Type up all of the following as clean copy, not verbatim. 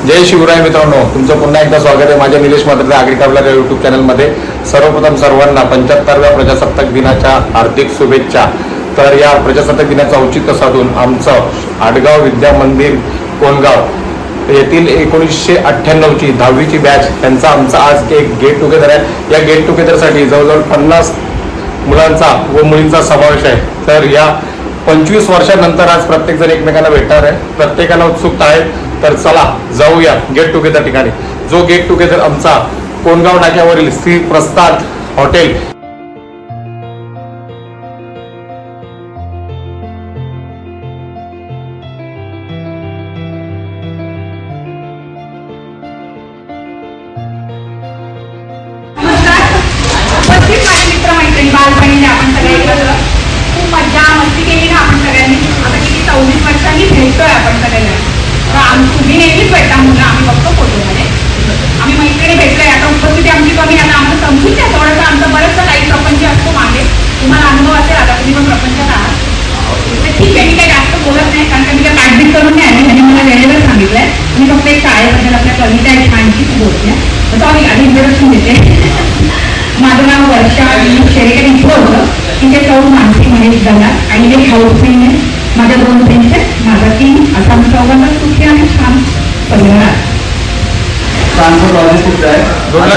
जय शिवराय मित्रांनो, तुमचं पुन्हा एकदा स्वागत आहे माझ्या निलेश मात्र आगरी काबला यूट्यूब चॅनलमध्ये। सर्वप्रथम सर्वांना 75व्या प्रजासत्ताक दिनाच्या हार्दिक शुभेच्छा। तर या प्रजासत्ताक दिनाचं औचित्य साधून आमचं आडगाव विद्या मंदिर कोणगाव येथील 1998ची 10वीची बॅच त्यांचा आमचा आज एक गेट टुगेदर आहे। या गेट टुगेदरसाठी जवळजवळ 50 मुलांचा व मुलींचा समावेश आहे। तर या 25 वर्षानंतर आज प्रत्येक जण एकमेकांना भेटणार आहे। प्रत्येकाला उत्सुकता आहे, तर चला जाऊया गेट टुगेदर ठिकाणी। जो गेट टुगेदर आमचा कोणगाव नाक्यावरील श्री प्रसाद हॉटेल बालपणीने आपण सगळे एकत्र खूप मजा मस्ती केली ना आपण सगळ्यांनी। आता किती 24 वर्षांनी भेटतोय आपण सगळ्यांना। तुम्ही नेहमीच भेटता मुलं, आम्ही बघतो फोटोमध्ये आम्ही मैत्रिणी भेटलोय। आता उपस्थिती आमची कमी, आता आम्हाला समजून द्या थोडंसं। आमचं बरंचसं काही प्रपंच असतो मागे, तुम्हाला अनुभव असेल, आता तुम्ही पण प्रपंचात आहात। तर ठीक आहे, मी काही जास्त बोलत नाही, कारण मी काय पाठबीट करून नाही आली। ह्याने मला वेळेवर सांगितलंय, मी फक्त एक शाळेबद्दल आपल्या कविता आहे छानशीच बोलते। सॉरी, आधी इंट्रोडक्शन देते। माझं नाव वर्षा शेरेकर इथलं होतं, तिथे सौ मानसी महेश दला आणि एक हाऊसिंग आहे। माझ्या 2 फ्रेंड्स आहेत, माझा 3 असा आम्ही चौघांना सुखी आणि छान परिवार आहे। ट्रान्सपोर्ट लॉजिस्टिक्स आहे, माझं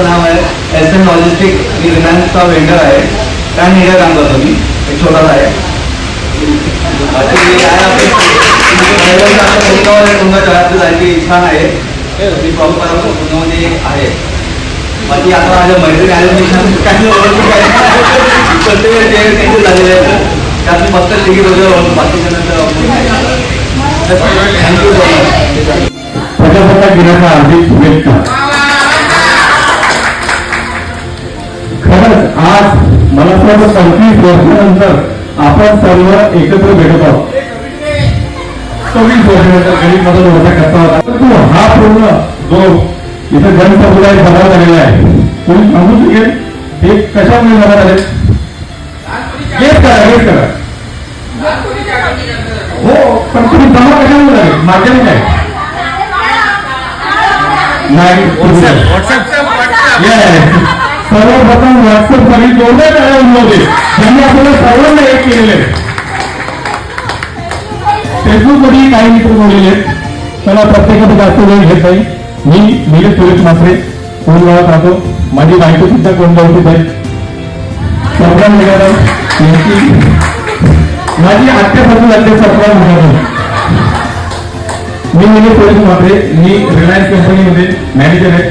नाव आहे एस एन लॉजिस्टिक, मी रिलायन्सचा वेंडर आहे। काय मीडिया काम करतो मी, एक छोटासा आहे। जायची इच्छा आहे, मी पुण्यामध्ये आहे। बाकी आता माझ्या मैत्रिणी ॲडमिशन काही प्रत्येक झालेले आहेत, त्यात मी फक्त तिकीट वगैरे बाकीच्यानंतर थँक्यू सो मच। प्रजासत्ताक दिनाच्या हार्दिक शुभेच्छा। खरंच आज मला सर्व 25 वर्षानंतर आपण सर्व एकत्र भेटत आहोत। 24 वर्षानंतर गरीब मदत मोठा करता होता, परंतु हा पूर्ण जो इथं जनसमुदाय जमा झालेला आहे, कोणी सांगू शकेल हे कशामुळे जमा झाले? गेस करा। हो, पण तुम्ही जमा कशामुळे झाले? माध्यम काय नाही, सर्वप्रथम व्हॉट्सअप साठी जोरदार टाळ्या उडवते, त्यांनी आपल्याला सर्वांना एक केलेले आहे। फेसबुकवरही काही मित्र बोललेले आहेत, त्याला प्रत्येकाचं जास्त वेळ घेत नाही। मी निलेश सुरेश मात्रे कोणगावात राहतो, माझी बायको सुद्धा कोणगावचीच आहे। सरकार निघाला माझी आत्यापासून लागते सरकार निघाला। मी निलेश सुरेश मात्रे, मी रिलायन्स कंपनीमध्ये मॅनेजर आहे।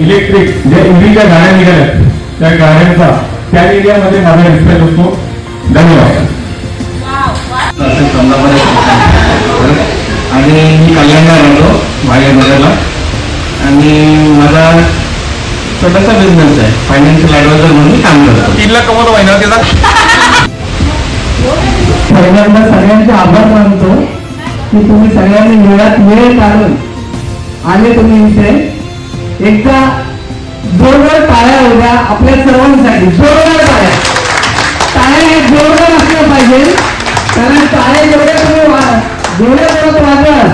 इलेक्ट्रिक ज्या ईव्हीच्या गाड्या निघाल्यात त्या गाड्यांचा त्या एरियामध्ये माझा रिस्पेक्ट असतो। धन्यवाद। आणि मी कल्याणला राहतो माझ्या नगरला, आणि माझा छोटासा बिझनेस आहे, फायनान्शियल ॲडवायझर म्हणून मी काम करतो। 3 लाख कमवतो महिना त्याचा। पहिल्यांदा सगळ्यांचे आभार मानतो की तुम्ही सगळ्यांनी वेळ काढून आले तुम्ही इथे। एकदा जोरदार टाळ्या होत्या आपल्या सर्वांसाठी, जोरदार टाळ्या। टाळ्या हे जोरदार असलं पाहिजे, कारण टाळ्या जेवढ्या तुम्ही जोरात वाजवाल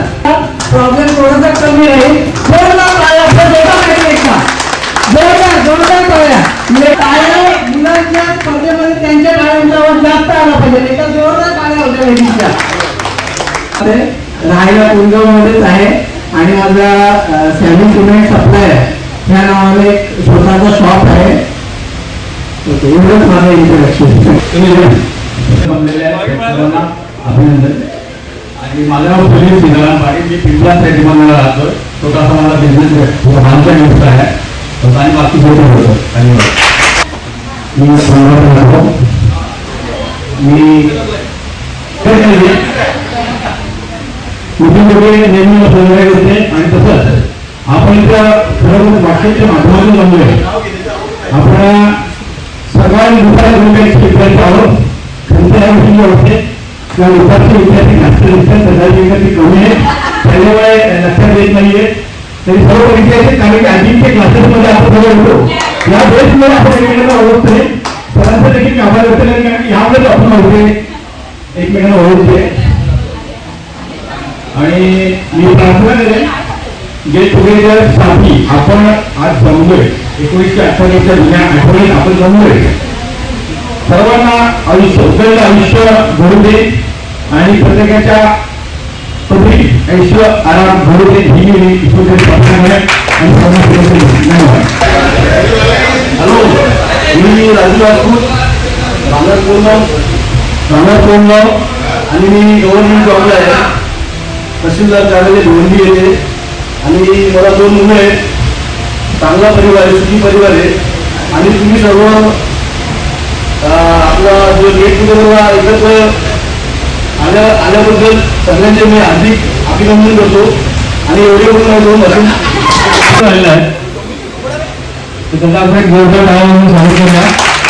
प्रॉब्लेम थोडासा कमी राहील। जोरदार टाळ्या, जोरदार टाळ्या। म्हणजे टाळ्या मुलांच्या स्पर्धेमध्ये त्यांच्या टाळ्यांचा आवाज जास्त आला पाहिजे। एका जोरदार टाळ्या होत्या लेडीजच्या। राहायला कोणगावमध्येच आहे आणि माझा सॅमी सिमेंट सप्लाय ह्या नावाने एक स्वतःचा शॉप आहे। एवढंच माझं इंट्रोडक्शन। अभिनंदन। आणि माझं नाव सुनील सीताराम पाटील, मी पिंपळा सेटिमाला राहतो। छोटासा माझा बिझनेस लहानचा व्यवसाय आहे, आणि बाकी फोटो होतो। धन्यवाद। मी सोमवार राहतो, मी कुठे नेहमी होते। आणि तसंच आपण इथं खरं वाक्याच्या माध्यमातून जमलोय। आपण सर्वांनी दुपारी विद्यार्थी आहोत, खंत होते किंवा दुपारचे विद्यार्थी जास्त दिसतात, सकाळची विद्यार्थी कमी आहे, त्याच्यामुळे लक्षात येत नाहीये। तरी सर्व विद्यार्थी काही आधीच्या क्लासेसमध्ये आपण सगळं होतो, या बेसमध्ये आपण एकमेकांना ओळखतोय। सरांचं देखील कामाला होते, कारण यामुळेच आपण होते एकमेकांना ओळखते। आणि मी प्रार्थना करेन गेट टुगेदर साठी आपण आज जमलोय. 1998च्या जुन्या आठवणीत आपण जमलोय. सर्वांना आयुष्य उज्ज्वल आयुष्य घडू दे आणि प्रत्येकाच्या पदरी आयुष्य आराम घडू दे ही मी ईश्वराची प्रार्थना आहे आणि धन्यवाद. हॅलो, मी राजू राजपूत, रामपूर्ण आणि मी गव्हर्नमेंट जॉबला आहे. तहसीलदार कार्यालय भिवंडी येते आणि मला 2 मुलं आहेत. चांगला परिवार आहे, सुखी परिवार आहे. आणि तुम्ही सर्व आपला जो गेट टुगेदरला एकत्र आल्याबद्दल सगळ्यांचे मी हार्दिक अभिनंदन करतो. आणि एवढे दोन बसून राहिला आहे त्याचा आपण एक जोरदार डाव म्हणून सांगितलं ना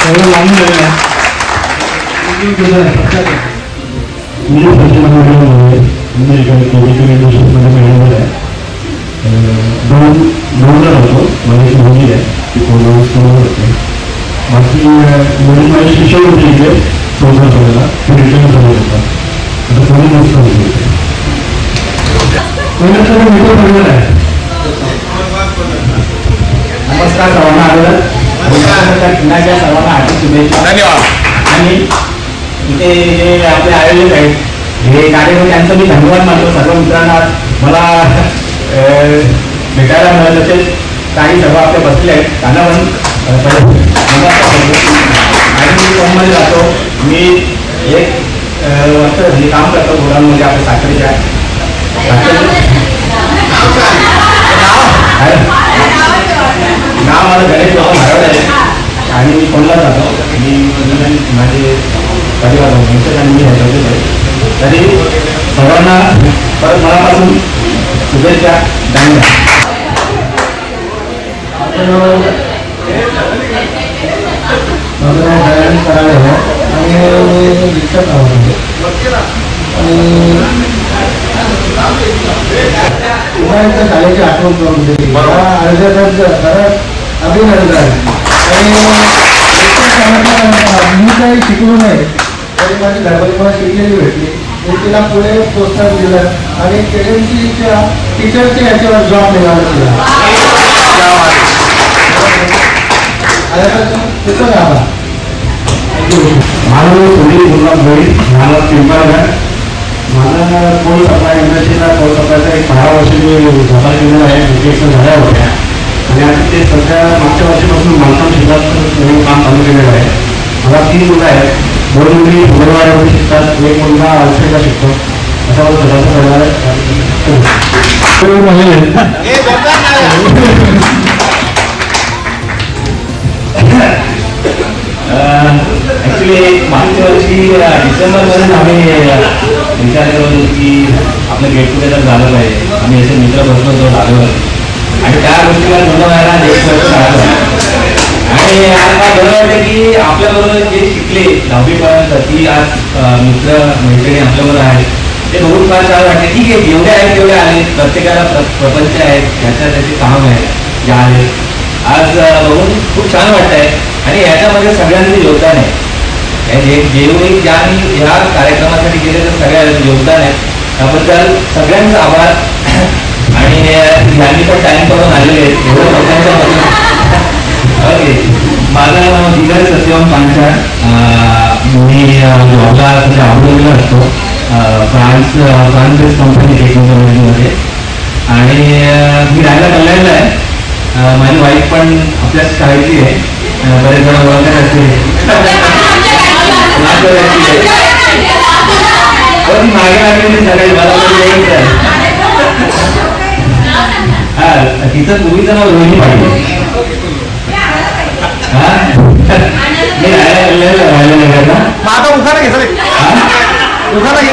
एवढं लांबून राहिलं आहे. होतो माझी मुलगी आहे ती होते. बाकी मुली माझी शिक्षक होती इथे संसाराला ते रिटर्न झाले होता. आता कोणी मस्त होते मित्र परिवार आहे. नमस्कार सर्वांना आलं खिंडाच्या सर्वांना हार्दिक शुभेच्छा. धन्यवाद. आणि इथे जे आपले आयोजक आहेत हे कार्यक्रम त्यांचा मी धन्यवाद मानतो. सर्व मित्रांना मला भेटायला मिळालं. तसेच काही सर्व आपले बसले आहेत त्यांना पण आणि मी फॉर्ममध्ये जातो. मी 1 वर्ष झाली काम करतो गोडाऊनमध्ये आपल्या साखरेच्या. नाव माझं गणेश बाबा भारवड आहे आणि मी फोनला जातो. मी माझे परिवार आणि मी ह्याच्यातच आहे. तरी सर्वांना परत मनापासून शुभेच्छा. धन्यवाद. माझं नाव दयानंद कराळे आहे आणि रिक्षात आहोत. पुन्हा एकदा शाळेची आठवण करून दिली. अभिनंदन. आणि मी काही शिकलो नाही तरी माझी घरवाली मला शिकलेली भेटली. मी तिला पुढे प्रोत्साहन दिलं आणि केएमसीच्या टीचरच्या याच्यावर जॉब मिळाला तिला. तिथं राहा. माझं थोडी गुलाब होईल. मला पिंपळगड माझा कोल सप्लाय इंडस्ट्रीला कोल सप्लायचा एक 10 वर्ष मी सप्लाय केलेला आहे. मुकेश झाल्या होत्या आणि आता ते सध्या मागच्या वर्षीपासून मालकाम शिकत काम चालू केलेलं आहे. मला 3 मुलं आहेत. 2 मुली फुलवाड्यामध्ये शिकतात, 1 मुलगा आलसेला शिकतो. असा मला स्वतःचा परिवार ॲक्च्युली मागच्या वर्षी डिसेंबरमध्येच आम्ही विचार करत होतो की आपलं गेट टुगेदर झालं पाहिजे. आम्ही असे मित्र बसलो होतो झालं आणि त्या गोष्टीला बरोबर व्हायला 1 वर्ष झालं. आणि आज मला बरं वाटतं की आपल्याबरोबर जे शिकले 10वीपर्यंत ती आज मित्र मैत्रिणी आपल्याबरोबर आहेत. ते बघून फार छान वाटते. ठीक आहे, जेवढे आहेत तेवढे आले. प्रत्येकाला प्रपंच आहेत, ज्याच्या त्याचे काम आहेत जे आले. आज बघून खूप छान वाटत आहे आणि याच्यामध्ये सगळ्यांचं योगदान आहे. जेवढे ज्यांनी ह्या कार्यक्रमासाठी केले तर सगळ्या योगदान आहे. त्याबद्दल सगळ्यांचा आभार. आणि यांनी पण टाइम करून आलेले आहेत एवढ्या लोकांच्या. ओके, माझं नाव धीरज सत्यम पांचाळ. मी जॉबला अबुधाबीला असतो फ्रान्स बेस्ड कंपनी टेक्नॉलॉजीमध्ये. आणि मी राहायला कल्याणला आहे. माझी वाईफ पण आपल्याच शाळेची आहे. बरेच जण ओळखत असते. पण मागे लागलेली सगळी मला हा तिचं पूर्वीचं नाव रोहिणी पाटील. हा मी राहायला नगरला. उखाणा घे सर. उखाणा घे.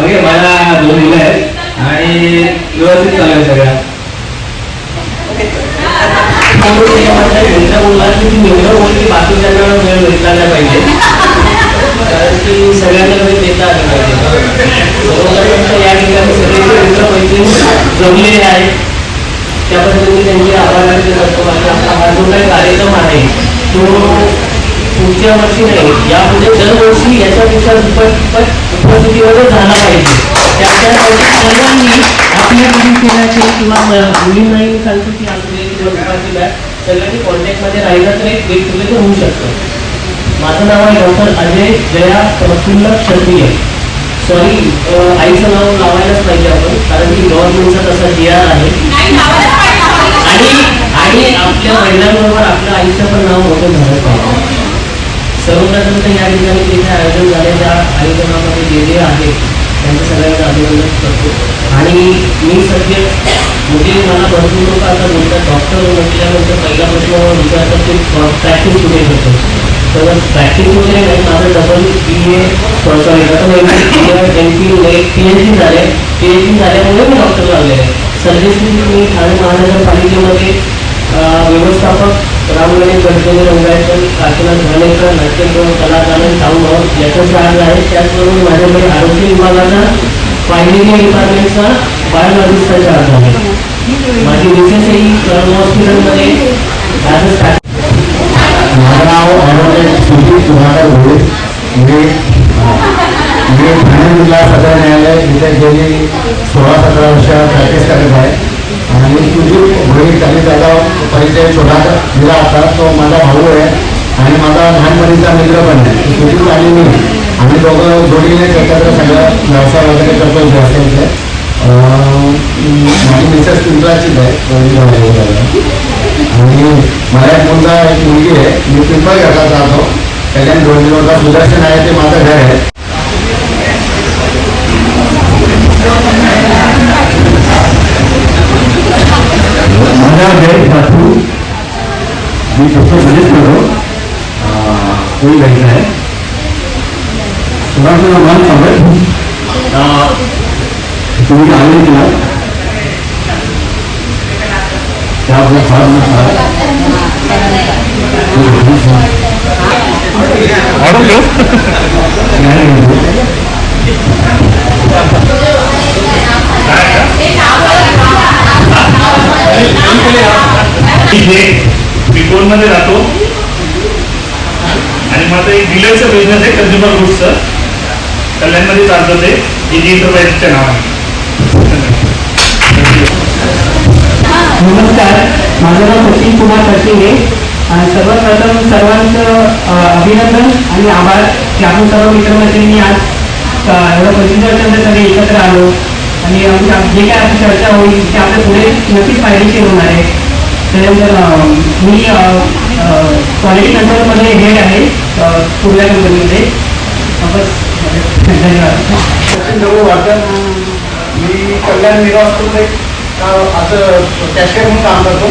ओके, मला 2 मुलं आहेत आणि व्यवस्थित चालू आहे सगळ्या. एवढं गोष्टी बाकीच्यांना वेळ भेटला नाही पाहिजे कारण की सगळ्यांना वेळ देता आलं पाहिजे. या ठिकाणी सगळे मित्र मैत्रिणी जमलेले आहेत त्या पद्धतीने त्यांचे आभार व्यक्त करतो. हा जो काही कार्यक्रम आहे तो पुढच्या वर्षी नाही यापुढे दरवर्षी याच्यापेक्षा दुप्पट उपस्थितीमध्ये झाला पाहिजे. त्याच्यासाठी सर्वांनी आपल्या परिसराचे किंवा मुलींनाही सांगतो की आपले किंवा दुपारची बॅच सगळ्यांनी कॉन्टॅक्टमध्ये राहिलं तर एक गेट टुगेदर होऊ शकतं. माझं नाव आहे डॉक्टर अजय जया प्रफुल्ल क्षत्रिय. सॉरी, आईचं नाव लावायलाच पाहिजे आपण, कारण की गव्हर्नमेंटचा तसा GR आहे नाही नावालाच पाहिजे. आणि आपल्या महिलांबरोबर आपल्या आईचं पण नाव मोठं झालं पाहिजे. सर्वप्रथम तर या ठिकाणी तिथे आयोजन झालेल्या कार्यक्रमामध्ये जे आहे त्यांचं सगळ्यांचं अभिनंदन करतो. आणि मी सध्या म्हणजे मला भरपूर लोक आता बोलतात डॉक्टर म्हटल्यानंतर पहिला प्रश्न विचारतात की प्रॅक्टिस कुठे करतो. तर प्रॅक्टिस वगैरे नाही, माझं डबल BA सॉरी PhD झाले. PhD झाल्यामुळे मी डॉक्टर लागले आहे. सध्याची मी ठाणे महानगरपालिकेमध्ये व्यवस्थापक राम गणेश गडकरी रंगायचं काशीनाथ घाणेकर नाट्यगृह कलादालन टाऊन हॉल याचा चार्ज आहे. त्याचबरोबर माझ्याकडे आरोग्य विभागाचा फायनली डिपार्टमेंटचा बायोलॉजिस्टचा चार्ज आहे. माझी रिसर्च ही हॉस्पिटलमध्ये माझं नाव ॲडव्होकेट सुधीर सुधाकर घोळे. मी ठाणे जिल्हा सदर न्यायालय इथे गेली 16-17 वर्ष प्रॅक्टिस करत आहे. आणि सुधीर घोळे त्यांनी त्याचा परिचय छोटा दिला होता. तो माझा भाऊ आहे आणि माझा लहानपणीचा मित्र पण आहे. सुधीर आणि मी आम्ही दोघं जोडीनेच एकत्र सगळं व्यवसाय वगैरे करतो व्यवसायाचे. माझी मिसेस पिंपळाचीच आहे आणि मला एक मुलगा एक मुलगी आहे. मी पिंपळ घाटात राहतो. त्याच्याने 2 दिवस सुदर्शन आहे ते माझं घर आहे. माझा गैर सासू मी फक्त मध्येच करतो कोणी घ्यायचं आहे. सुधारला मान सांगत तुम्ही आले तिला त्यामुळे फार मी कोणमध्ये राहतो आणि माझं एक डीलरचं बिझनेस आहे कन्झ्युमर गुड्सचं कल्याणमध्ये चालतं ते इजी इंटरप्राइजच्या नावाने. नमस्कार, माझं नाव सचिन कुमार कशिंगे. सर्वप्रथम सर्वांचं अभिनंदन आणि आभार की आपण सर्व मित्रमैत्रिणी आज एवढं परिचयाच्या सगळे एकत्र आलो आणि जे काय आपली चर्चा होईल ते आपल्या पुढे नक्कीच फायदेशीर होणार आहे. त्यानंतर मी क्वालिटी कंट्रोलमध्ये हेड आहे कुर्ला कंपनीमध्ये. धन्यवाद. सचिन रघु वाटण. मी कल्याण मेगा हॉस्पिटलमध्ये असं कॅशियर म्हणून काम करतो.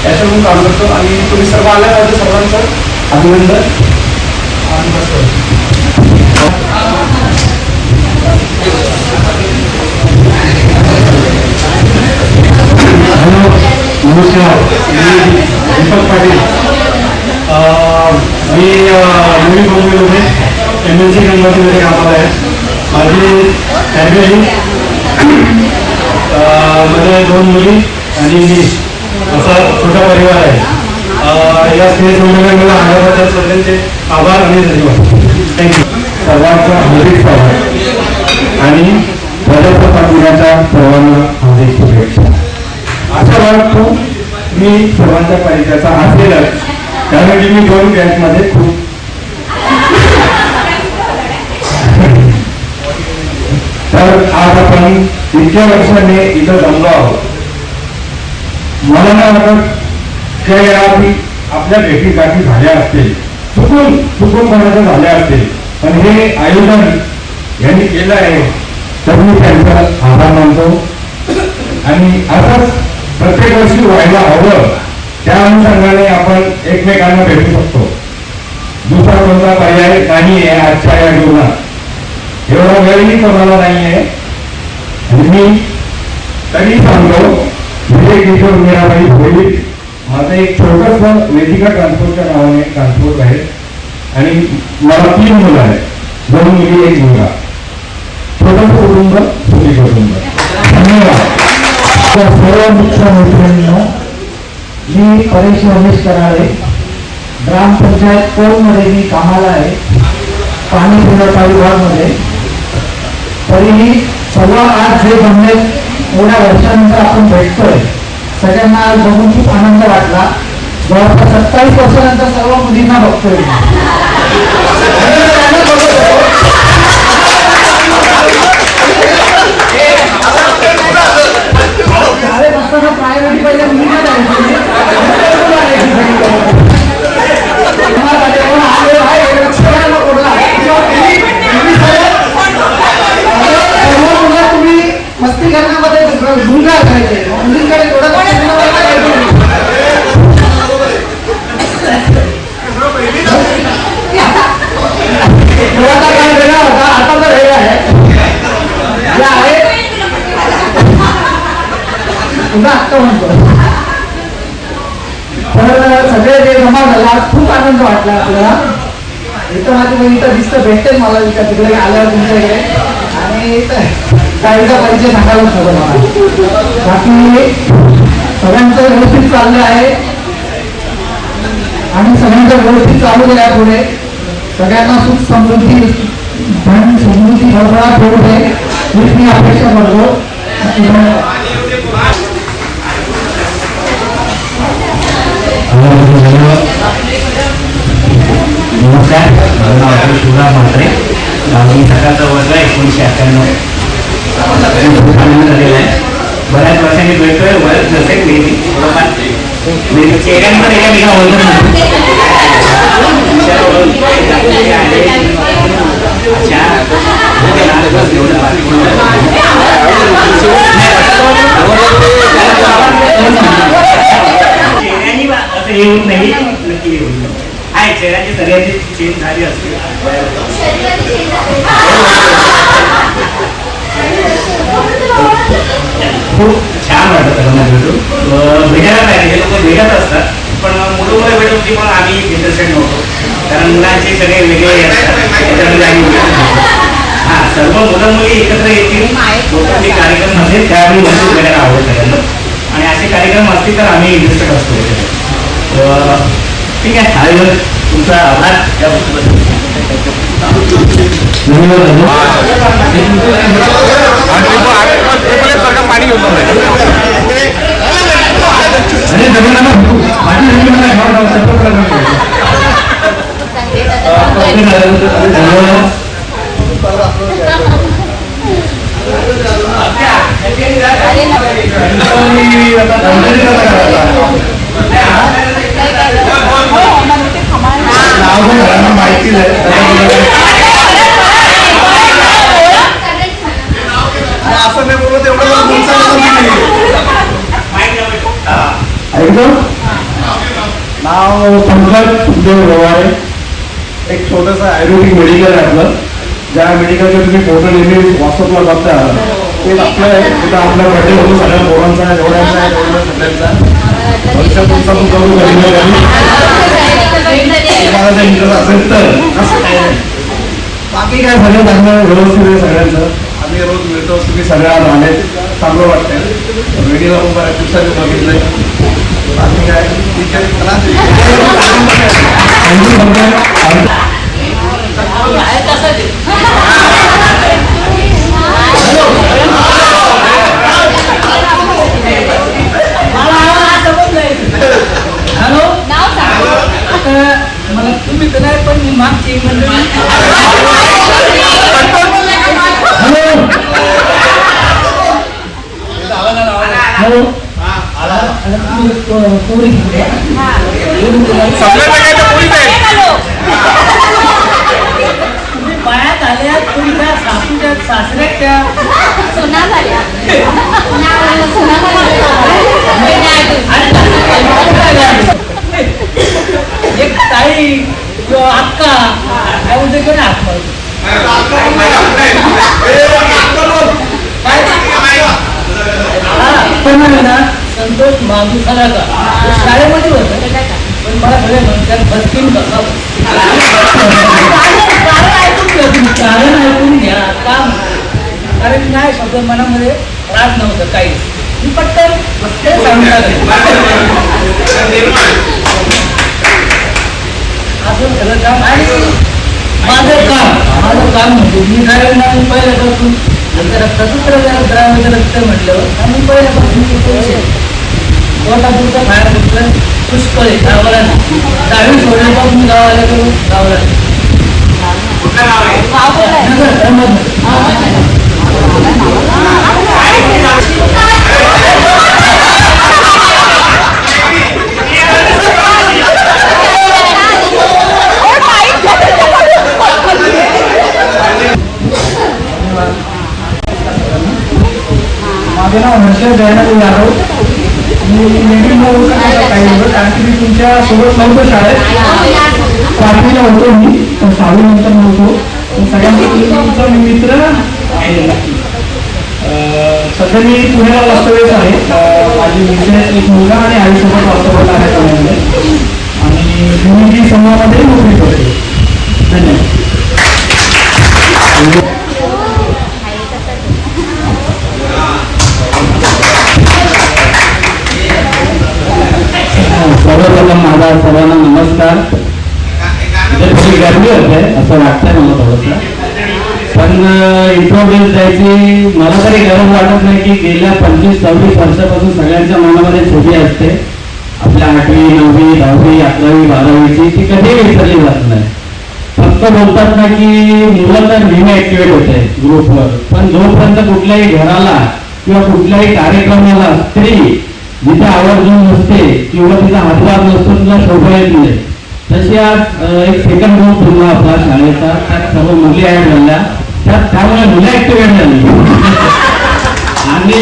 कॅशियर म्हणून काम करतो आणि तुम्ही सर्व आल्या पाहिजे. सर्वांचं अभिनंदन. हॅलो, नमस्कार. मी दीपक पाटील. मी नवी मुंबईमध्ये MNC कंपनीमध्ये कामाला आहे. माझी फॅमिली मध्ये 2 मुली आणि मी असा छोटा परिवार आहे. या स्पेस मध्ये मला आल्याबद्दल सगळ्यांचे आभार आणि धन्यवाद. थँक्यू. सर्वांचा हार्दिक स्वागत आणि प्रजासत्ताक दिनाच्या सर्वांना हार्दिक शुभेच्छा. अशा वाटतो मी सर्वांच्या परिचयाचा असेलच, कारण की मी 2 बँकमध्ये खूप तर आज आपण इतक्या वर्षाने इथं जमलो आहोत. मला नाही वाटत त्या याआधी आपल्या भेटी गाठी झाल्या असतील, चुकून कोणाच्या झाल्या असतील, पण हे आयोजन यांनी केलं आहे तर मी त्यांचा आभार मानतो. आणि असंच प्रत्येक वर्षी व्हायला हवं. त्या अनुषंगाने आपण एकमेकांना भेटू शकतो. दुसरा कोणता पर्याय नाही आहे आजच्या या जीवनात. एवढा वेळही कोणाला नाही आहे. आणि मी तरी सांगतो विजय किशोर मीराबाई होईल. माझं एक छोटंसं वेदिका ट्रान्सपोर्टच्या नावाने ट्रान्सपोर्ट आहे आणि मला 3 मुलं आहेत. 2 मुली 1 मुलगा. छोटंसं कुटुंब सुखी कुटुंब. धन्यवाद. सर्व मुख्य मैत्रिणींनो, मी परेश रमेश कराळे. ग्रामपंचायत कोणमध्ये मी कामाला आहे, पाणी पुरवठा विभागमध्ये. तरीही सर्व आज जे जमले एवढ्या वर्षानंतर आपण भेटतोय सगळ्यांना आज बघून खूप आनंद वाटला. जवळपास 27 वर्षानंतर सर्व मुलींना बघतोय. प्रायोरिटी पहिले मुलींना द्यायची. तुम्ही मस्ती करण्यामध्ये मुलगा असायचे मुलींकडे थोडं काय वेगळा होता आता तर वेगळा आहे तुझा आत्ता म्हणतो. तर सगळे जे जमा झाला खूप आनंद वाटला आपल्याला. इथं माझी बहिणी तर दिसतं भेटते मला तिकडे आल्यावर तुमच्याकडे आणि काहीचा परिचय सांगायला सगळं मला. बाकी सगळ्यांचं व्यवस्थित चाललं आहे आणि सगळ्यांचं व्यवस्थित चालू द्या पुढे. सगळ्यांना सुख समृद्धी धन समृद्धी भरभराट होऊ दे हीच मी अपेक्षा करतो. नमस्कार, माझं नाव आहे शिवराम म्हात्रे. मी सकाळचा वर्ग 1998 खूप आनंद झालेला आहे. बऱ्याच वर्षांनी भेटतोय. बरेच जसे चेहऱ्यांमध्ये एका चेहऱ्यानी असं हे होत नाही. नक्की आहे चेहऱ्याची सगळ्यांची चेंज झाली असते. खूप छान वाटतं सगळ्यांना भेटून. भेटायला पाहिजे लोक भेटत असतात पण मुलं भेटत होती पण आम्ही इंटरेस्टेड नव्हतो कारण मुलांचे सगळे वेगळे असतात. हां सर्व मुलं मुली एकत्र येतील कोणते कार्यक्रम असेल त्यावेळी मजबूत करायला आवडत सगळ्यांना आणि असे कार्यक्रम असतील तर आम्ही इंटरेस्टेड असतो. ठीक आहे. हा तुमचा आभार त्याबद्दल. पाणी घेऊन माहिती असं नाही बोलत एवढं नाव पंकज देव रवाळे. एक छोटंसं आयुर्वेदिक मेडिकल आहे आपलं. ज्या मेडिकलचे तुम्ही फोटो नेहमी व्हॉट्सअपला बघता ते आपलं आहे. तिथं आपला बर्थडे होतो सगळ्या पोरांचा एवढ्यांचा आहे सगळ्यांचा. वर्ष तुमचा पण करू तुम्हाला जर इंटरेस्ट असेल तर असं काय नाही. बाकी काय सगळं चांगलं व्यवस्थित आहे सगळ्यांचं. आम्ही रोज मिळतो तुम्ही सगळ्या आले चांगलं वाटतंय. व्हिडिओला पण बऱ्याच दिवसांनी बघितलंय. बाकी काय ठीक आहे. हॅलो आता मला तुम्ही तर नाही पण मी मागची मंडळी. हॅलो पोरी तुम्ही पायात आल्या तुमच्या सासूच्या सासऱ्याच्या सुना झाल्या एक ताई किंवा अक्का काय उद्या कोणी ना संतोष मागुसाला का शाळेमध्ये होतं पण मला सगळे म्हणतात बसकीन बसावं. कारण ऐकून घ्या काम कारण नाही शब्द मनामध्ये राज नव्हतं काही मी पटकन ते सांगतात. असं सगळं काम आणि माझं काम म्हणजे मी काय पहिल्यापासून नंतर रक्ताचं द्रावणाचं रक्त म्हटलं आम्ही पहिल्यापासून कोल्हापूरचा बाहेर म्हटलं पुष्कळ आहे गावाला नाही. दहावी सोडल्यापासून गावाला गेलो गावाला नाही. नगर, अहमदनगर. माझं नाव हर्षद दयानंद यादव. मी नवीन काही होतं कारण की मी तुमच्या सोबत नव्हतो शाळेत. 5वीला होतो मी, तर 6वी नंतर नव्हतो. सगळ्यांपैकी तुमचा मी मित्र आहे. सध्या मी पुण्याला वास्तव्यास आहे. माझी मिसेस, एक मुलगा आणि आईसोबत वास्तव्याला आहे पुण्यामध्ये. आणि मुलगी समूहामध्ये नोकरी करते. धन्यवाद. सर्वप्रथम माझा सर्वांना नमस्कार. थोडी गर्दी होते असं वाटतंय मला थोडंसं, पण इंट्रोड्यूस द्यायची मला तरी गरज वाटत नाही की गेल्या 25-26 वर्षापासून सगळ्यांच्या मनामध्ये छोटी असते. आपल्या 8वी 9वी 10वी 11वी 12वीची ती कधीही विसरली जात नाही. फक्त बोलतात ना की मुलं तर नेहमी ऍक्टिव्हेट होते ग्रुपवर, पण जोपर्यंत कुठल्याही घराला किंवा कुठल्याही कार्यक्रमाला स्त्री जिथे आवर्जून नसते किंवा तिचा हातभार नसतो, तिला शोभा येत नाही. तशी आज एक सेकंड ग्रुप पूर्ण आपला शाळेचा, त्यात सर्व मुली ऍड झाल्या, त्यामुळे मुलं ऍक्टिव्हेट झाली. आणि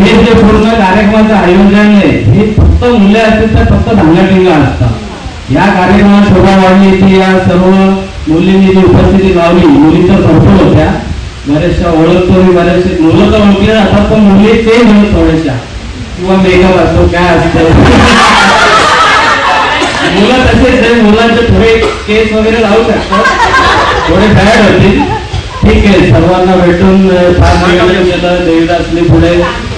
हे जे पूर्ण कार्यक्रमाचं आयोजन आहे हे फक्त मुले असतील तर फक्त धांगाटिंगा असतात. या कार्यक्रमात शोभा वाढली ती या सर्व मुलींनी जी उपस्थिती लावली. मुली तर भरपूर होत्या, बऱ्याचशा ओळखतो मी, बरेचसे मुलं तर ओळखले जातात पण मुली चेंज होत थोड्याशा, किंवा मेकअप असतो काय असतं. मुलं तसेच मुलांचे थोडे केस वगैरे लावू शकतात, थोडे फॅड होतील. ठीक आहे, सर्वांना भेटून फार नियोजन केलं देवीदासनी पुढे,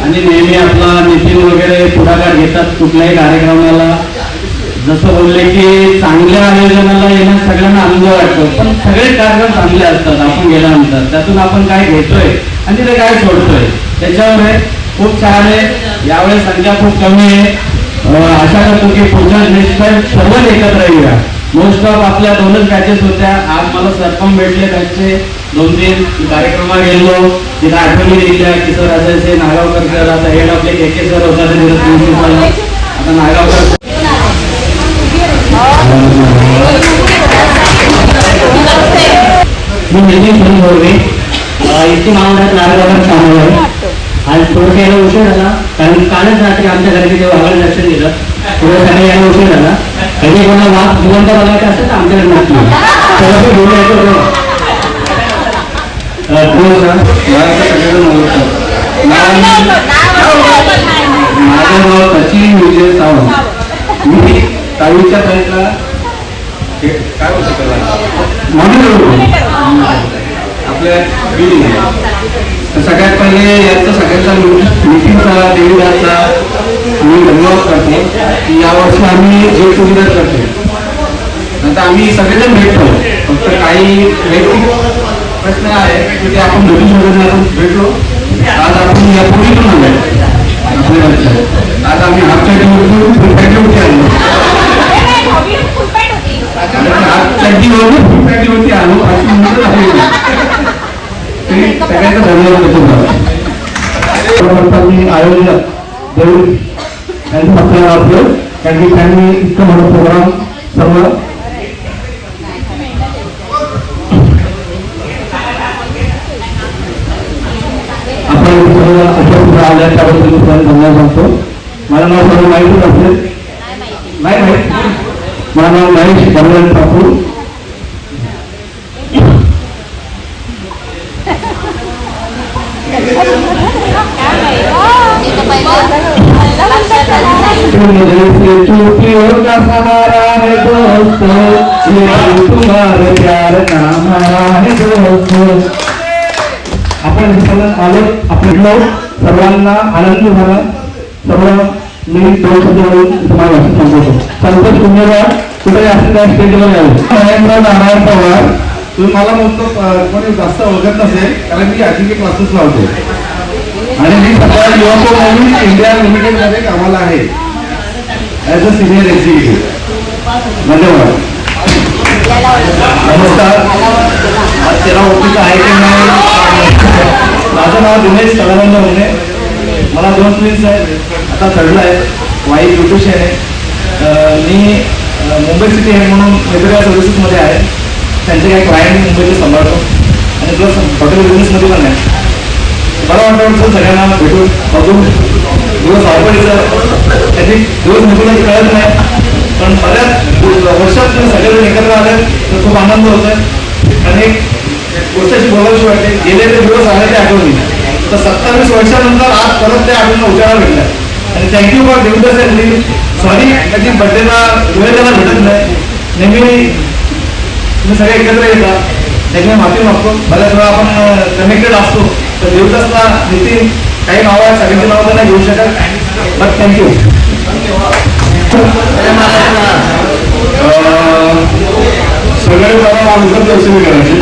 आणि नेहमी आपला नितीन वगैरे पुढाकार घेतात कुठल्याही कार्यक्रमाला. जसं बोलले की चांगल्या आयोजनाला येण्यास सगळ्यांना आनंद वाटतो, पण सगळे कार्यक्रम चांगले असतात. आपण गेल्यानंतर त्यातून आपण काय घेतोय आणि तिथे काय सोडतोय त्याच्यावर आहे. खूप छान आहे. यावेळेस संख्या खूप कमी आहे. आशा करतो की पुढच्या नेक्स्ट टाइम सर्व एकत्र येऊया. मोस्ट ऑफ आपल्या 2च बॅचेस होत्या. आज मला सरपंच भेटले, त्यांचे 2-3 कार्यक्रमात गेलो, तिथे आठवणी दिल्या की सर असायचे नागावकर सर, आता हेड आपले के सर होता प्रिन्सिपल, आता नागावकर. मी नितीन सोनगोडवे, इथे महाराष्ट्रात नागावकर सामील आहे. आज थोडं यायला उशीर झाला कारण कालच रात्री आमच्या घरी तिथे वाघाला दर्शन दिलं. थोडं सगळं यायला उशीर झाला. कधी कोणा वाघ जिवंत बघायचं असेल तर आमच्याकडे नक्की थोडंसं घेऊन यायचं. माझं नाव सचिन विजय सावंत. मी 10वीच्या प्रयत्न काय होतं आपल्या सगळ्यात पहिले यांचा सगळ्यांचा नितीनचा देवीदासचा मी धन्यवाद करतो की यावर्षी आम्ही गेट टुगेदर करतो. आता आम्ही सगळेजण भेटतो, फक्त काही वैयक्तिक प्रश्न आहे की ते आपण भेटू शकत नाही. आपण भेटलो आज, आपण यापूर्वी पण आलो आपल्या. आज आम्ही हाफच्या टीमवरती आलो, हाफच्या टीमवरती आलो. सगळ्यांचा धन्यवाद देतो. मी आयोजक देऊन त्यांचं आपल्याला वाटलं कारण की त्यांनी इतकं मोठं प्रोग्राम सर्व आपण सर्व आल्या त्याबद्दल मी धन्यवाद सांगतो. माझं नाव सर्व माहितीच असेल, नाही माहीत, माझं नाव महेश बलवंत ठाकूर. चूटियों का सहारा है दोस्तों, ये तुम्हारे प्यार का हमारा है दोस्तों. आपण आलो, आपण सर्वांना आनंद झाला. सर्व मी 2 शब्द बोलून तुम्हाला सांगतो. संतोष कुंभेवार कुठे असेल त्या स्टेजवर यावं. महेंद्र नारायण पवार तुम्ही मला म्हणतो कोणी जास्त ओळखत नसेल कारण मी आधी क्लासेस लावतो आणि मी सध्या युवा नवीन इंडिया लिमिटेड मध्ये कामाला आहे ऍज अ सिनियर एक्झिक्युटिव्ह. धन्यवाद. नमस्कार. आज त्याला ओळखीचं आहे की नाही? माझं नाव दिनेश सदानंद होणे. मला 2 ट्विन्स आहेत. आता थर्डला आहे. वाईफ ब्युटिशियन आहे. मी मुंबई सिटी हेड म्हणून वेगवेगळ्या सर्व्हिसेसमध्ये आहे. त्यांचे काही क्लायंट मुंबईचे सांभाळतो आणि प्लस हॉटेल बिझनेसमध्ये पण आहे. बरं वाटतं सगळ्यांना भेटून बघून दिवस आवडीचं त्याची दिवस निघूनच कळत नाही पण बऱ्याच वर्षात तुम्ही सगळेजण एकत्र आले तर खूप आनंद होतोय आणि एक गोष्टाची बोलायची वाटते गेलेले दिवस आले ते आठवणी तर 27 वर्षानंतर आज परत त्या आठवणींना उजाळा भेटला आणि thank you for giving us everything. Sorry कधी बर्थडेला वेळ त्याला भेटत नाही. नेहमी तुम्ही सगळे एकत्र येतात त्याची माफी मागतो. बऱ्याच वेळा आपण कनेक्टेड असतो तर देवदासला नितीन काही नावं आहेत सगळ्यांची नावं त्यांना घेऊ शकत बट थँक्यू. सगळे मला माणसं दर्शन करायचे.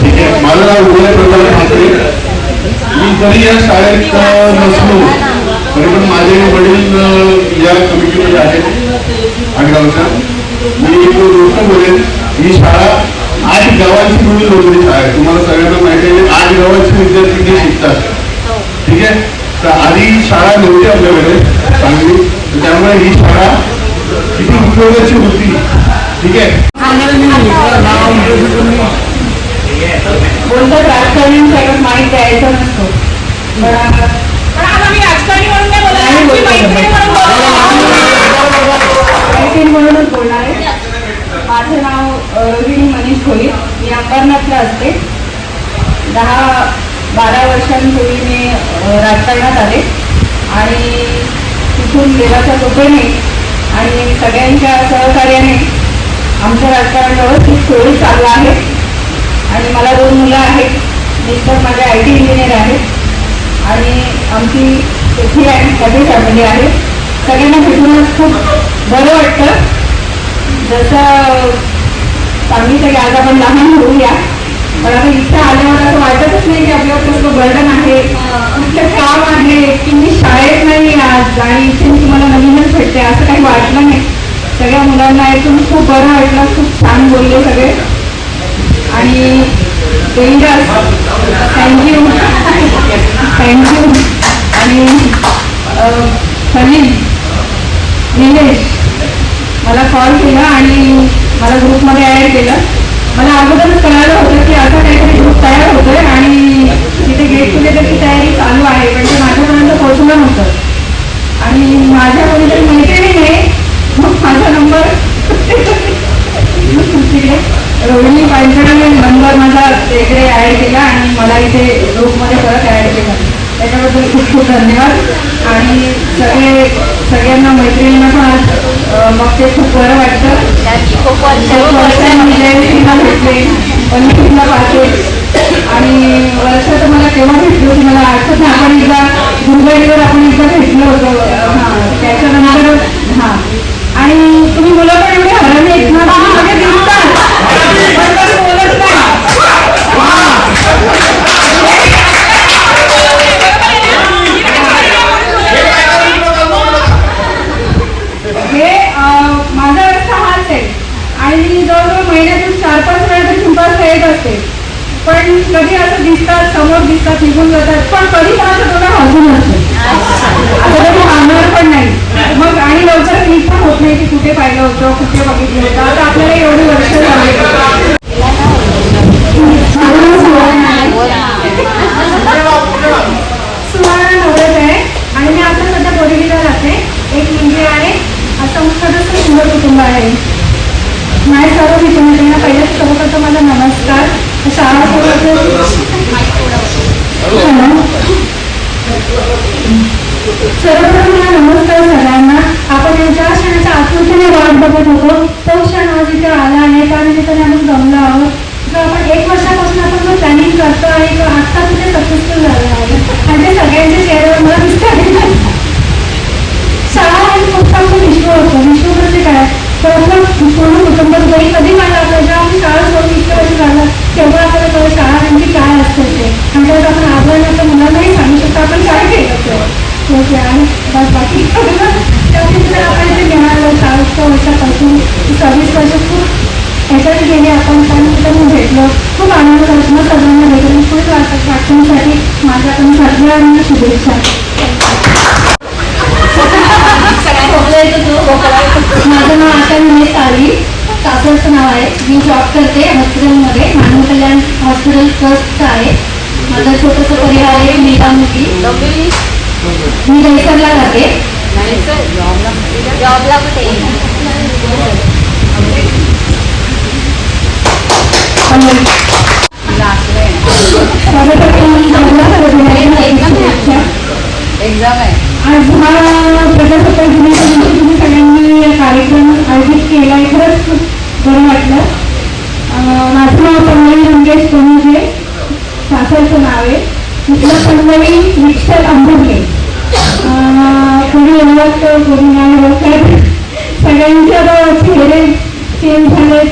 ठीक आहे. माझं नाव उदय प्रताप ठाकरे. मी जरी या शाळेत नसलो तरी पण माझे वडील या कमिटीमध्ये आहेत आगगावच्या. मी एक गोष्ट बोलेन ही शाळा 8 गावांची मिळून जोडलेली शाळा आहे. तुम्हाला सगळ्यांना माहिती आहे 8 गावांचे विद्यार्थी इथे शिकतात. ठीक आहे. तर आधी शाळा नव्हती आपल्याकडे चांगली त्यामुळे ही शाळा किती उपयोगाची होती. ठीक आहे. बोलतात राजकारणी सगळं माहीत द्यायचं नसतो पण आता मी राजकारणी म्हणून नाही बोलणार आमची मैत्रीण म्हणूनच बोलणार आहे. माझं नाव रोहिणी मनीष खोली. मी अंबरनाथला असते. 10-12 वर्षांपूर्वी मी राजकारणात आले आणि तिथून देवाच्या कृपेने आणि सगळ्यांच्या सहकार्याने आमचं राजकारण व्यवस्थित सुरळीत चाललं आहे आणि मला 2 मुलं आहेत. मिस्टर माझे IT इंजिनियर आहेत आणि आमची सुखी आणि मोठी फॅमिली आहे. सगळ्यांना भेटूनच खूप बरं वाटतं. जसं सांगितलं की आज आपण लहान होऊया पण आता इथं आल्यावर असं वाटतच नाही की आपल्यावर कसं बर्डन आहे कुठलं काम आहे की मी शाळेत नाही आज आणि इथे मी तुम्हाला नवीनच भेटते असं काही वाटलं नाही. सगळ्या मुलांना ऐकून खूप बरं वाटलं. खूप छान बोलले सगळे आणि देवीदास थँक्यू आणि सलीम निलेश मला कॉल केला आणि मला ग्रुपमध्ये ॲड केलं. मला अगोदरच कळालं होतं की आता काहीतरी ग्रुप तयार होतोय आणि तिथे गेट टुगेदरची तयारी चालू आहे पण ते माझ्यापर्यंत पोहोचलं नव्हतं आणि माझ्या कोणीतरी मैत्रिणीने मग माझा नंबर तिकडे रोहिणी पांचडाने नंबर माझा तिकडे ॲड केला आणि मला इथे ग्रुपमध्ये परत ॲड केला. त्याच्याबद्दल खूप खूप धन्यवाद आणि सगळ्यांना मैत्रिणींना पण आज मग ते खूप बरं वाटतं. खूप वर्षांनी जयश्रीला भेटले पन्नीला पाहते आणि वर्ष तर मला केव्हा भेटली होती मला आठवत नाही. आपण एकदा दुर्गडीवर आपण एकदा भेटलो होतो. हां त्याच्यानंतर हां आणि तुम्ही मुलं पण एवढे हरवले आहेत ना तुम्ही सगळे दिसतात पण बोलत नाही. हे माझा रस्ता हाच आहे आणि मी जवळजवळ महिन्यातून 4-5 वेळा तर चिंपास येत असते पण कधी असं दिसतात समोर दिसतात निघून जातात पण कधी कोणाचं थोडं हसून असतं. आता तर सांगणार पण नाही मग आणि लवकर क्लिक पण होत नाही की कुठे पाहिलं होतं कुठे बघितलं होतं. आता आपल्याला एवढी वर्ष झाली. सुवर्ण नवरत आहे आणि मी आता सध्या बोरिवलीला राहते. एक मुलगी आहे. असं सदस्य सुंदर कुटुंब आहे. माझ्या सर्व मित्रमैत्रिणींना पहिल्याच सर्वप्रथम माझा नमस्कार. शाळा सर्वप्रथम मला नमस्कार सगळ्यांना. आपण ज्या क्षणाच्या आतुरतेने वाट बघत होतो तो क्षण आज इथे आला आहे कारण तिथे आपण जमलो आहोत. तर आपण 1 वर्षापासून आपण प्लॅनिंग करतो आणि आत्ता तिथे सक्सेसफुल झालं आहे आणि ते सगळ्यांच्या चेहऱ्यावर मला दिसतं. शाळा आणि फक्त आमचं विश्व होतं. विश्व म्हणजे काय तर आपलं पूर्ण कुटुंब जरी कधी मला जेव्हा आम्ही शाळा सोडून बस बाकी त्यानंतर आपण जे मिळालं 60 वर्षापासून 26 वर्ष खूप ह्याच्यात गेले आपण त्यानंतर भेटलो खूप आनंद वाटला सर्वांना भेटून खूप वाटण्यासाठी माझ्याकडून सगळ्यांना शुभेच्छा. माझं नाव आशा निलेश साळवी, सासरचं नाव आहे. मी जॉब करते हॉस्पिटलमध्ये, मानव कल्याण हॉस्पिटल ट्रस्टचं आहे. माझं छोटंसं परिवार आहे, मुलगा मुलगी. मी दहिसरला जाते. जॉबला कुठे एक्झाम आहे. आज हा प्रजासत्ताक दिनाच्या दिवशी तुम्ही सगळ्यांनी कार्यक्रम आयोजित केला आहे, खरंच खूप बरं वाटलं. माझं नाव पल्लवी मंगेश कोणजे, सासरचं नाव आहे. इथलं पल्लवी विठ्ठल आंबुर्ले. कोणी ओळखतं कोणी नाही ओळखत, सगळ्यांचे आता चेहरे चेंज झालेत.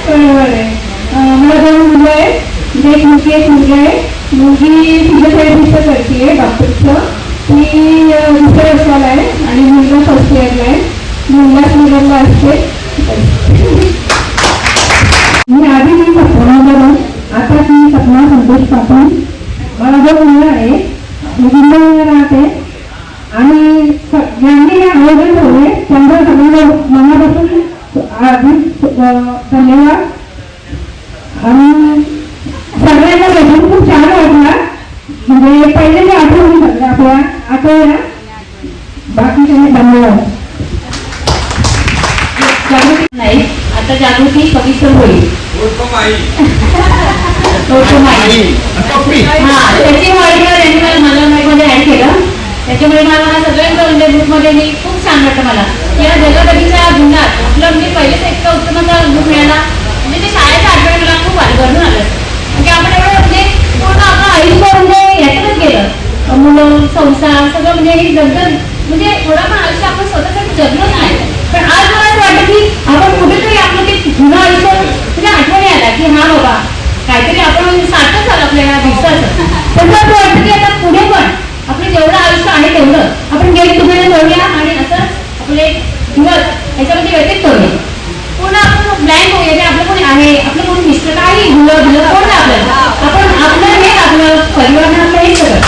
बरोबर आहे. मला 2 मुलं आहेत, एक मुलगी एक मुलगा आहे. मुलगी फिजिओथेरपिस्टचं करते आहे, डॉक्टरचं. ती 2ऱ्या वर्षाला आहे आणि मुलगा फर्स्ट इयरला आहे. मुलगा सिनियरला असते. मी आधी मी सपनावरून आता मी सपना संतोष पाटील. मला 2 मुलं आहे, मी दिल्लीला राहते आणि ज्यांनी हे आयोजन ठेवले त्यांना सगळ्यांना मनापासून आधी धन्यवाद. आणि सगळ्यांना भेटून खूप छान वाटला. म्हणजे पहिले जे आठवणी सगळ्या आपल्या आठवल्या, बाकीचे धन्यवाद. जागृती नाही, आता जागृती पवित्र होईल. त्याची वाढीवर यांनी मला मध्ये ऍड केलं. त्याच्यामुळे मला सगळ्यांचं ग्रुपमध्ये मी खूप छान वाटतं मला. या जगदगीच्या जीवनात आपलं म्हणजे पहिलेच इतका उत्तमाचा ग्रुप मिळाला. म्हणजे ते शाळेच्या आठवणी मला खूप भरून आलं. म्हणजे आपण एवढं म्हणजे पूर्ण आपलं आयुष्य म्हणजे याच्यातच गेलं. मुलं संसार सगळं म्हणजे हे जगत म्हणजे थोडं पण आयुष्य आपण स्वतःसाठी जगलोच नाही. पण आज मला असं वाटतं की आपण कुठेतरी आपलं ते जुनं आयुष्य म्हणजे आठवणी आला की हा बाबा काहीतरी आपण सार्थक झालं आपल्याला दिवसाचं. तसं असं वाटतं की आता पुढे पण आपलं जेवढं आयुष्य आहे तेवढं आपण गेट टुगेदर करूया आणि असं आपले दिवस याच्यामध्ये व्यतीत करूया. पूर्ण आपण ब्लँक होऊया की आपलं कोणी आहे, आपलं कोणी मिस्टर काही मुलं मुलं कोण नाही आपल्याला. आपण आपलं हे आपलं परिवार आपलं हे सगळं.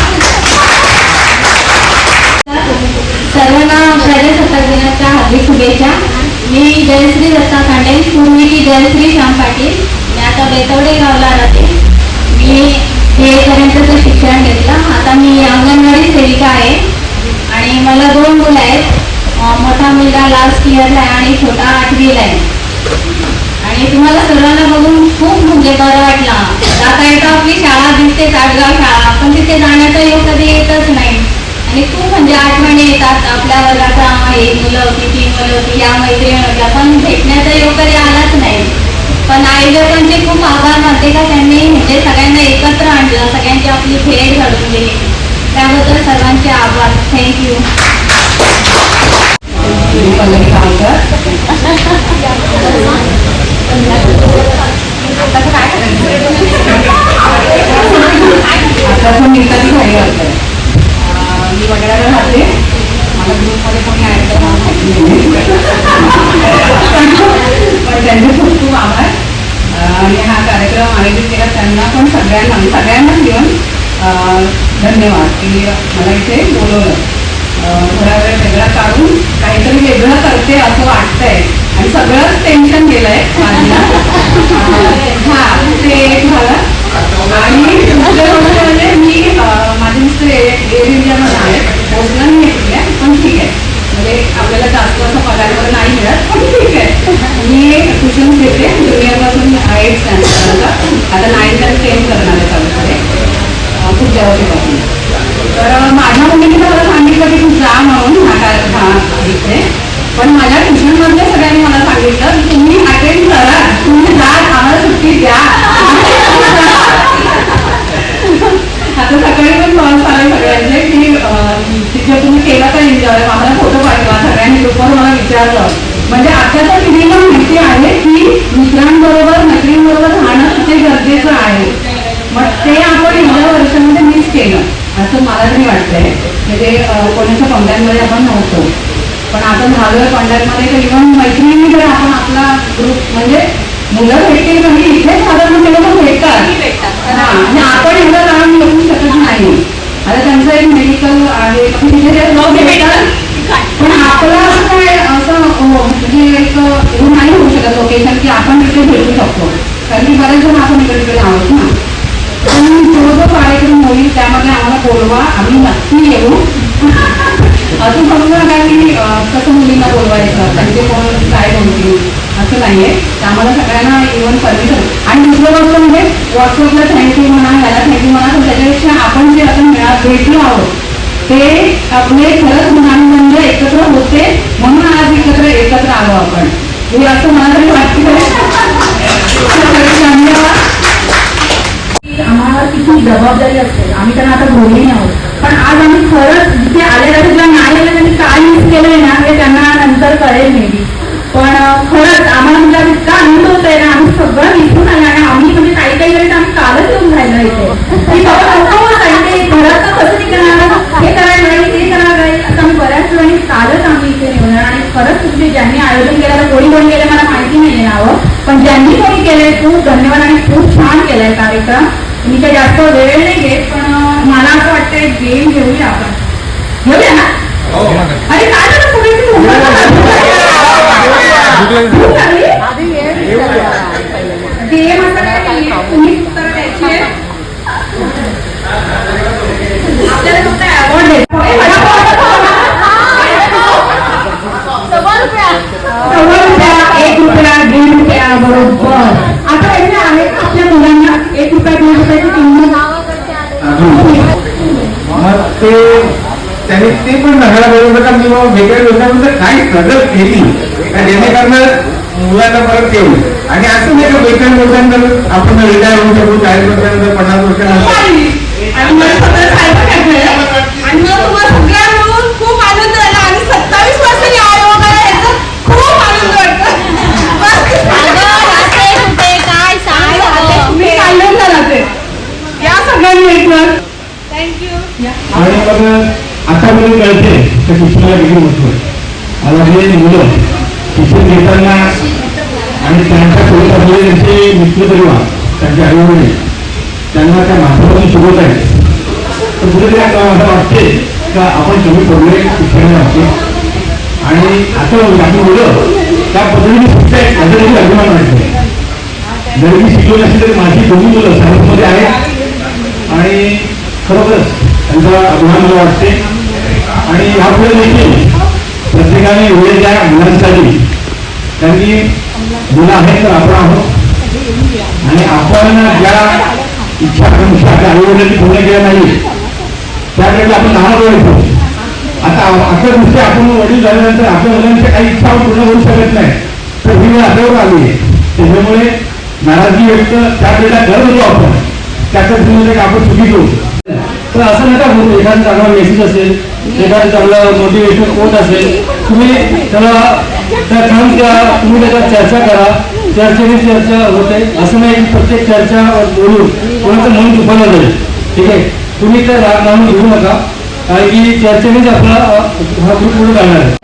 सर्वांना प्रजासत्ताक दिनाच्या हार्दिक शुभेच्छा. मी जयश्री दत्ता कांडे, पूर्वीची जयश्री श्याम पाटील. मी आता बेतवडे गावला राहते. मी 8वीपर्यंतचं शिक्षण घेतलं. आता मी अंगणवाडी सेविका आहे आणि मला 2 मुलं आहेत. मोठा मुलगा लास्ट इयरला आहे आणि छोटा 8वीला आहे. आणि तुम्हाला सर्वांना बघून खूप म्हणजे बरं वाटलं. जाता येता आपली शाळा दिसते, ताटगाव शाळा, पण तिथे जाण्याचा योग कधी येतच नाही. आणि खूप म्हणजे आठवणी येतात. आपल्या वर्गाचा एक मुलं होती, 3 मुलं होती, या मैत्रिणी होत्या, पण भेटण्याचा योग कधी आलाच नाही. पण आयोजकांचे खूप आभार मानते का त्यांनी म्हणजे सगळ्यांना एकत्र आणलं, सगळ्यांची आपली भेट घडवून दिली. त्याबद्दल सर्वांचे आभार. थँक्यू. मी वगैरे राहते. मला ग्रुपमध्ये कोणी ॲड करायला पण त्यांचे खूप खूप आभार. आणि हा कार्यक्रम आयोजित केला त्यांना पण सगळ्यांनाच घेऊन धन्यवाद की मला इथे बोलवलं. थोडा वेळ वेगळा काढून काहीतरी वेगळं करते असं वाटतंय आणि सगळंच टेन्शन गेलंय माझ्या. ते एक झालं. आणि दुसरी गोष्ट म्हणजे मी माझे मिस्टर एअर इंडियामध्ये आहेत, पोस्टला मी घेतली आहे, पण ठीक आहे. म्हणजे आपल्याला जास्त असं पगार वगैरे नाही मिळत, पण ठीक आहे. मी ट्युशन घेते ज्युनियरपासून 8th स्टँडर्डपर्यंत. आता 9th आणि 10th करणार आहे चालूकडे खूप जवळपासून. तर माझ्या मुलीने मला सांगितलं की तू जा म्हणून इथे. पण माझ्या ट्युशनमधल्या सगळ्यांनी मला सांगितलं की तुम्ही अटेंड करा, तुम्ही जा, आम्हाला सुट्टी द्या. आता सकाळी पण कॉल्स आले सगळ्यांचे की तिथे तुम्ही केलं का एन्जॉय, आम्हाला फोटो पाठवा. सगळ्यांनी ग्रुपवर मला विचारलं. म्हणजे आताच्या पिढीला माहिती आहे की मित्रांबरोबर मैत्रिणींबरोबर राहणं किती गरजेचं आहे. मग ते आपण एवढ्या वर्षामध्ये मिस केलं. असं मला तरी वाटतंय. म्हणजे कोणाच्या कॉन्टॅक्टमध्ये आपण नव्हतो, पण आता झालोय कॉन्टॅक्टमध्ये तर इव्हन मैत्रिणी जर आपण आपला ग्रुप म्हणजे मुलं भेटतील म्हणजे इथे साधारण ते लोक भेटतात. हा, आणि आपण एवढं लांब येऊ शकत नाही. आता त्यांचं एक मेडिकल आहे तिथे ते लोक भेटतात, पण आपलं असं काय असं म्हणजे एक हे नाही होऊ शकत लोकेशन की आपण तिथे भेटू शकतो, कारण की बरेच जण आपण इकडे तिकडे आहोत ना. पण जो कार्यक्रम होईल त्यामध्ये आम्हाला बोलवा, आम्ही नक्की येऊ. असं समजू नका की कसं मुलींना बोलवायचं, त्यांचे कोण काय बोलतील असं नाहीये. आम्हाला सगळ्यांना इव्हन परमिशन. आणि दुसरं गोष्ट म्हणजे व्हॉट्सअपला थँक्यू म्हणा, ह्याला थँक्यू म्हणा, तर त्याच्यापेक्षा आपण जे आता भेटलो आहोत ते आपले खरंच गुणांबंध एकत्र होते म्हणून आज एकत्र आलो आपण. हे असं मला तरी वाटतं. धन्यवाद. आम्हाला किती जबाबदारी असते, आम्ही त्यांना आता बोलली आहोत, पण आज आम्ही खरंच जिथे आलेल्या ज्या नाही आलेल्या त्यांनी काय मिस केलंय ना हे त्यांना नंतर कळेल मेबी. पण खरंच आम्हाला म्हणजे आज इतका आनंद होत आहे ना, आम्ही सगळं विसरून आलो. आणि आम्ही म्हणजे काही काही वेळेस आम्ही कालच येऊन राहिलो इथे की बाबा नको सांगते घरात कसं निघणार, हे करायला जाईल ते करायला जाईल, असं आम्ही बऱ्याच वेळाने कालच आम्ही इथे निघणार. आणि खरंच तुमचे ज्यांनी आयोजन केलं तर कोणी केलं मला माहिती नाही नावं, पण ज्यांनी कोणी केलंय खूप धन्यवाद आणि खूप छान केलाय कार्यक्रम. मी काही जास्त वेळ नाही घेत, पण मला असं वाटतंय गेम घेऊया आपण. घेऊया ना? अरे काय झालं सगळ्यांची गेम असं काय तुम्ही उत्तर द्यायची आहे. आपल्याला फक्त अवॉर्ड द्यायचा. ₹1, ₹1.5 बरोबर. आता याचे आहे आपल्या मुलांना ₹1, ₹2 किंमत. मग ते त्यांनी ते पण सांगायला बरोबर का मी वेगळ्या लोकांमध्ये काय स्ट्रगल केली जेणेकरून मुलांना परत येऊ. आणि असं नाही का वेगळ्या लोकांनंतर आपण रिटायर होऊ शकू 40 वर्षानंतर 50 वर्षानंतर. आणि मला सगळं सायबर टाकलंय आणि मला तुम्हाला सगळ्या मिळून खूप आनंद झाला. आणि 27 वर्षांनी आयोगाला याचा खूप आनंद वाटतो. मी आनंद राहते या सगळ्यांनी एकवर. थँक्यू. आणि मग आता मला कळते त्या शिक्षणाला किती महत्व आहे. आता हे मुलं शिक्षण घेताना आणि त्यांच्या सोबत असलेले त्यांचे मित्र परिवार, त्यांचे आई वडील त्यांना त्या माध्यमातून शिकवत आहेत. तर कुठेतरी असं वाटते का आपण कमी पडलोय शिक्षणाच्या बाबतीत. आणि आता आपण मुलं त्या पद्धतीने शिकतायत माझं देखील अभिमान वाटतोय. जरी मी शिकलो नसेल तरी माझी दोन्ही मुलं सायन्समध्ये आहेत आणि खरोखरच त्यांचा अभिमान मला वाटते. आणि यापुढे देखील प्रत्येकाने वेळ त्या मुलांसाठी, कारण की मुलं आहेत तर आपण आहोत आणि आपण ज्या इच्छा आकांक्षा आपल्या आईवडिलांनी पूर्ण केल्या नाही त्याकडे आपण लहान येतो. आता आपल्या दृष्टी आपण वडील झाल्यानंतर आपल्या मुलांच्या काही इच्छा पूर्ण होऊ शकत नाही, तर ही वेळ आपल्यावर आली आहे. त्याच्यामुळे नाराजगी व्यक्त त्यावेळेला करत होतो आपण, त्याच्या दृष्टीने आपण चुकीच होतो. तर असं नका होऊ. एखादा चांगला मेसेज असेल, एखादं चांगलं मोटिवेशन कोट असेल, तुम्ही त्याला त्या छान तुम्ही त्याच्यावर चर्चा करा. चर्चेने चर्चा होते. असं नाही की प्रत्येक चर्चा बोलून कोणाचं मन दुखावलं जाईल. ठीक आहे, तुम्ही तर राग लावून घेऊ नका, कारण की चर्चेनेच आपला हा ग्रुप पुढे जाणार आहे.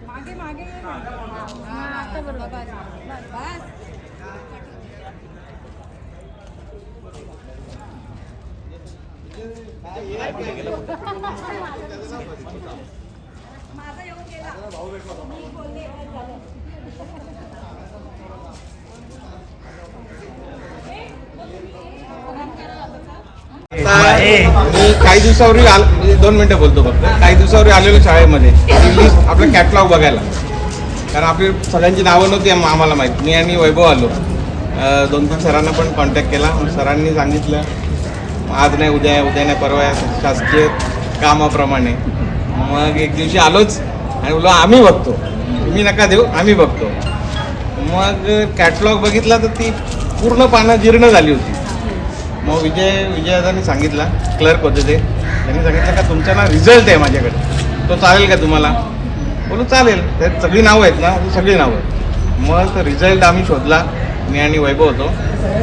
मागे मागे ये ना. हा, आता बरोबर. बस. माझा येऊन गेला. मी बोलले झालं. मी काही दिवसापूर्वी म्हणजे 2 मिनिटं बोलतो फक्त. काही दिवसापूर्वी आलेलो शाळेमध्ये लिस्ट आपलं कॅटलॉग बघायला, कारण आपली सगळ्यांची नावं नव्हती आम्हाला माहीत. मी आणि वैभव आलो. 2-3 सरांना पण कॉन्टॅक्ट केला. सरांनी सांगितलं आज नाही उद्या नाही परवा शासकीय कामाप्रमाणे. मग एक दिवशी आलोच आणि बोललो आम्ही बघतो, तुम्ही नका देऊ, आम्ही बघतो. मग कॅटलॉग बघितला तर ती पूर्ण पानं जीर्ण झाली होती. मग विजयादांनी सांगितला, क्लर्क होते ते, त्यांनी सांगितलं का तुमचा ना रिझल्ट आहे माझ्याकडे, तो चालेल का तुम्हाला? बोलू चालेल. त्यात सगळी नावं आहेत ना, सगळी नावं आहेत. मग तो रिझल्ट आम्ही शोधला, मी आणि वैभव होतो.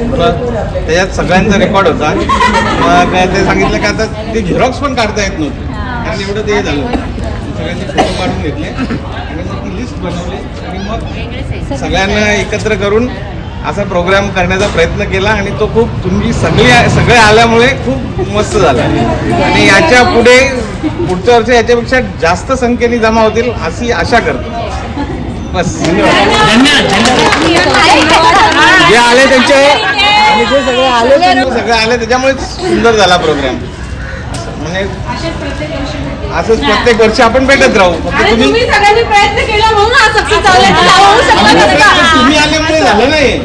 मग त्याच्यात सगळ्यांचा रेकॉर्ड होता. मग ते सांगितलं का आता ते झेरॉक्स पण काढता येत नव्हते, कारण एवढं ते झालं. सगळ्यांनी फोटो काढून घेतले आणि मग ती लिस्ट बनवली आणि मग सगळ्यांना एकत्र करून असा प्रोग्राम करण्याचा प्रयत्न केला आणि तो खूप सगळे आल्यामुळे खूप मस्त झाला. आणि याच्या पुढच्या वर्षी याच्यापेक्षा जास्त संख्येने जमा होतील अशी आशा करतो. बस. जे आले त्यांचे सगळे आले त्याच्यामुळे सुंदर झाला प्रोग्राम. म्हणजे असंच प्रत्येक वर्षी आपण भेटत राहू. तुम्ही सगळ्यांनी प्रयत्न केला म्हणून हा सक्सेस झाला. तुम्ही आल्यामुळे झालं नाही.